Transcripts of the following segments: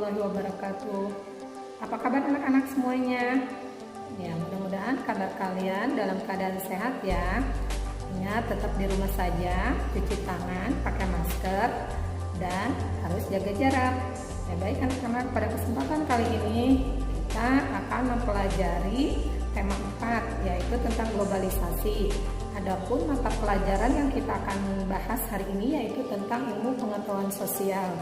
warahmatullahi wabarakatuh. Apa kabar anak-anak semuanya? Ya, mudah-mudahan kabar kalian dalam keadaan sehat ya. Ingat, tetap di rumah saja, cuci tangan, pakai masker, dan harus jaga jarak. Ya baik anak-anak, pada kesempatan kali ini kita akan mempelajari tema 4, yaitu tentang globalisasi. Adapun mata pelajaran yang kita akan bahas hari ini yaitu tentang ilmu pengetahuan sosial.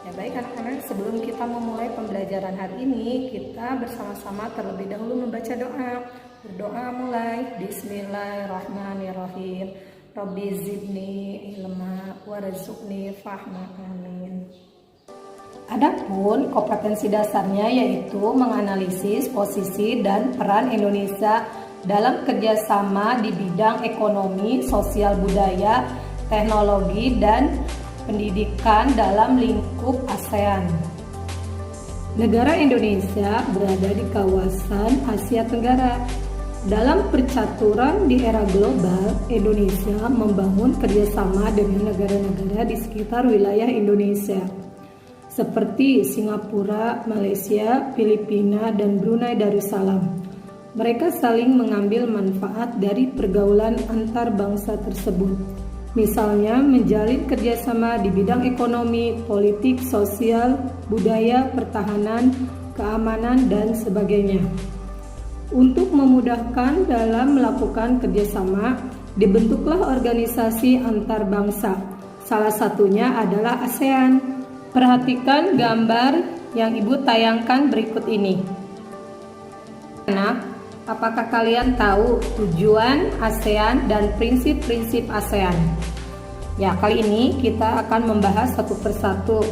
Ya baik anak-anak, sebelum kita memulai pembelajaran hari ini, kita bersama-sama terlebih dahulu membaca doa. Berdoa mulai, Bismillahirrahmanirrahim. Rabbi zidni ilma warzuqni fahma, amin. Adapun kompetensi dasarnya yaitu menganalisis posisi dan peran Indonesia dalam kerjasama di bidang ekonomi, sosial budaya, teknologi, dan pendidikan dalam lingkup ASEAN. Negara Indonesia berada di kawasan Asia Tenggara. Dalam percaturan di era global, Indonesia membangun kerjasama dengan negara-negara di sekitar wilayah Indonesia, seperti Singapura, Malaysia, Filipina, dan Brunei Darussalam. Mereka saling mengambil manfaat dari pergaulan antar bangsa tersebut. Misalnya menjalin kerjasama di bidang ekonomi, politik, sosial, budaya, pertahanan, keamanan, dan sebagainya. Untuk memudahkan dalam melakukan kerjasama, dibentuklah organisasi antar bangsa. Salah satunya adalah ASEAN. Perhatikan gambar yang Ibu tayangkan berikut ini. Nah, apakah kalian tahu tujuan ASEAN dan prinsip-prinsip ASEAN? Ya, kali ini kita akan membahas satu persatu.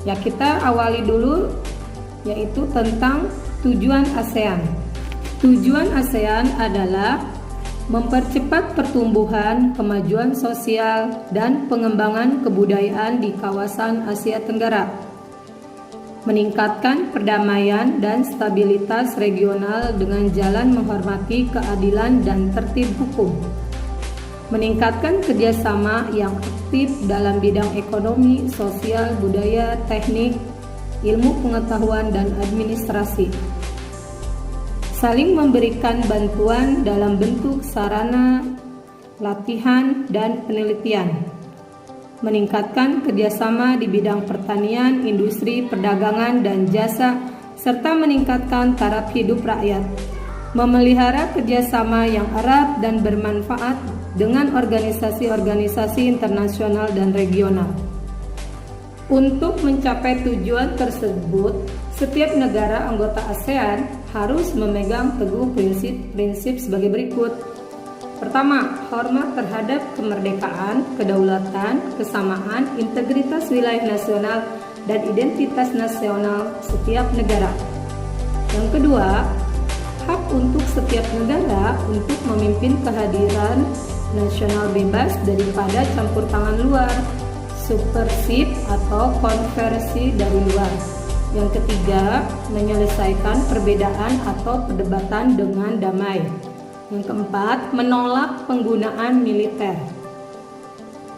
Ya, kita awali dulu yaitu tentang tujuan ASEAN. Tujuan ASEAN adalah mempercepat pertumbuhan, kemajuan sosial, dan pengembangan kebudayaan di kawasan Asia Tenggara, meningkatkan perdamaian dan stabilitas regional dengan jalan menghormati keadilan dan tertib hukum, meningkatkan kerjasama yang aktif dalam bidang ekonomi, sosial, budaya, teknik, ilmu pengetahuan, dan administrasi, saling memberikan bantuan dalam bentuk sarana, latihan, dan penelitian, meningkatkan kerjasama di bidang pertanian, industri, perdagangan, dan jasa, serta meningkatkan taraf hidup rakyat, memelihara kerjasama yang erat dan bermanfaat dengan organisasi-organisasi internasional dan regional. Untuk mencapai tujuan tersebut, setiap negara anggota ASEAN harus memegang teguh prinsip-prinsip sebagai berikut. Pertama, hormat terhadap kemerdekaan, kedaulatan, kesamaan, integritas wilayah nasional, dan identitas nasional setiap negara. Yang kedua, hak untuk setiap negara untuk memimpin kehadiran nasional bebas daripada campur tangan luar, supersip atau konversi dari luar. Yang ketiga, menyelesaikan perbedaan atau perdebatan dengan damai. Yang keempat, menolak penggunaan militer.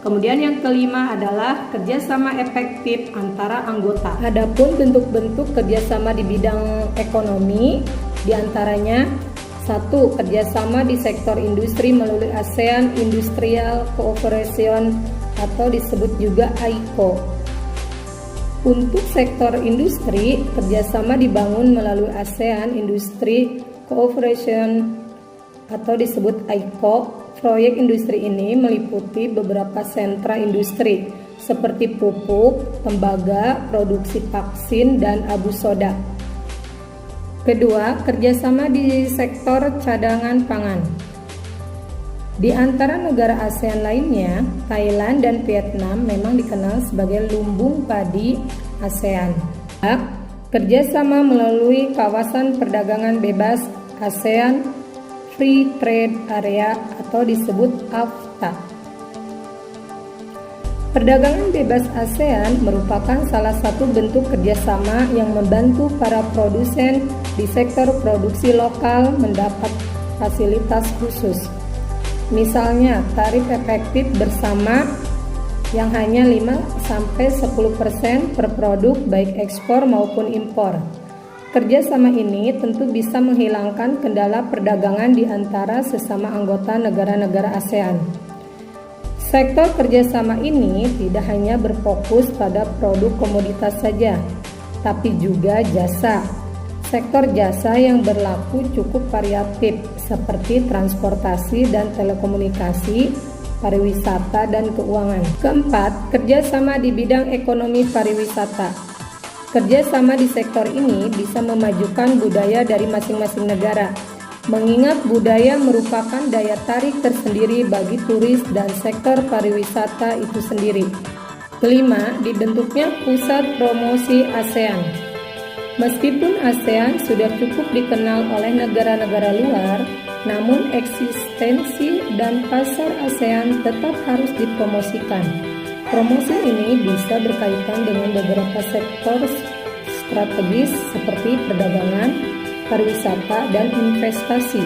Kemudian yang kelima adalah kerjasama efektif antara anggota. Adapun bentuk-bentuk kerjasama di bidang ekonomi, diantaranya 1. Kerjasama di sektor industri melalui ASEAN Industrial Cooperation atau disebut juga AICO. Untuk sektor industri, kerjasama dibangun melalui ASEAN Industry Cooperation atau disebut AICO. Proyek industri ini meliputi beberapa sentra industri seperti pupuk, tembaga, produksi vaksin, dan abu soda. Kedua, kerjasama di sektor cadangan pangan. Di antara negara ASEAN lainnya, Thailand dan Vietnam memang dikenal sebagai lumbung padi ASEAN. Kerjasama melalui kawasan perdagangan bebas ASEAN Free Trade Area atau disebut AFTA. Perdagangan bebas ASEAN merupakan salah satu bentuk kerjasama yang membantu para produsen di sektor produksi lokal mendapat fasilitas khusus. Misalnya, tarif efektif bersama yang hanya 5-10% per produk baik ekspor maupun impor. Kerjasama ini tentu bisa menghilangkan kendala perdagangan di antara sesama anggota negara-negara ASEAN. Sektor kerjasama ini tidak hanya berfokus pada produk komoditas saja, tapi juga jasa. Sektor jasa yang berlaku cukup variatif seperti transportasi dan telekomunikasi, pariwisata dan keuangan. Keempat, kerjasama di bidang ekonomi pariwisata. Kerjasama di sektor ini bisa memajukan budaya dari masing-masing negara, mengingat budaya merupakan daya tarik tersendiri bagi turis dan sektor pariwisata itu sendiri. Kelima, dibentuknya pusat promosi ASEAN. Meskipun ASEAN sudah cukup dikenal oleh negara-negara luar, namun eksistensi dan pasar ASEAN tetap harus dipromosikan. Promosi ini bisa berkaitan dengan beberapa sektor strategis seperti perdagangan, pariwisata, dan investasi.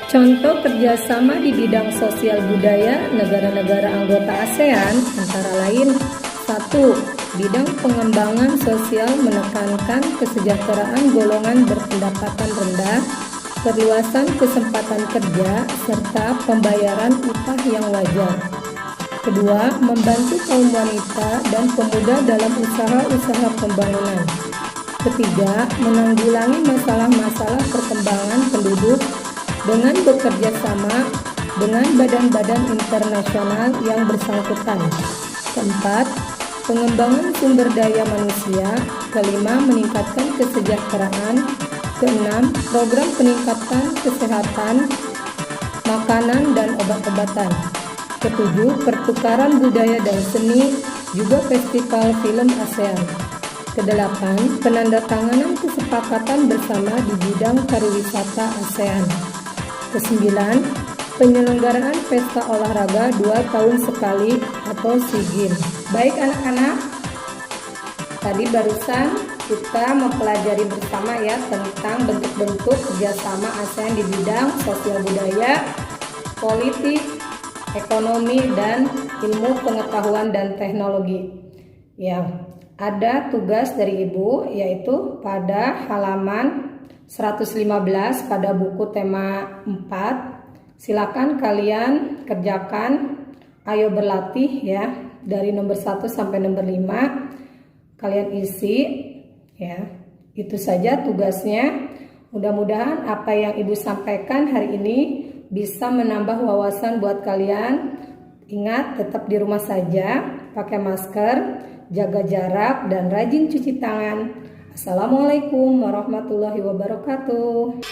Contoh kerjasama di bidang sosial budaya negara-negara anggota ASEAN antara lain: 1. Bidang pengembangan sosial menekankan kesejahteraan golongan berpendapatan rendah, perluasan kesempatan kerja, serta pembayaran upah yang wajar. Kedua, membantu kaum wanita dan pemuda dalam usaha-usaha pembangunan. Ketiga, menanggulangi masalah-masalah perkembangan penduduk dengan bekerja sama dengan badan-badan internasional yang bersangkutan. Keempat, pengembangan sumber daya manusia. Kelima, meningkatkan kesejahteraan. Keenam, program peningkatan kesehatan, makanan, dan obat-obatan. Ketujuh, pertukaran budaya dan seni, juga festival film ASEAN. Kedelapan, penandatanganan kesepakatan bersama di bidang pariwisata ASEAN. Kesembilan, penyelenggaraan pesta olahraga 2 tahun sekali atau SEA Games. Baik anak-anak, tadi barusan kita mempelajari bersama ya tentang bentuk-bentuk kerjasama ASEAN di bidang sosial budaya, politik, ekonomi, dan ilmu pengetahuan dan teknologi. Ya, ada tugas dari Ibu yaitu pada halaman 115 pada buku tema 4. Silakan kalian kerjakan, ayo berlatih ya, dari nomor 1 sampai nomor 5. Kalian isi ya. Itu saja tugasnya. Mudah-mudahan apa yang Ibu sampaikan hari ini bisa menambah wawasan buat kalian. Ingat, tetap di rumah saja, pakai masker, jaga jarak, dan rajin cuci tangan. Assalamualaikum warahmatullahi wabarakatuh.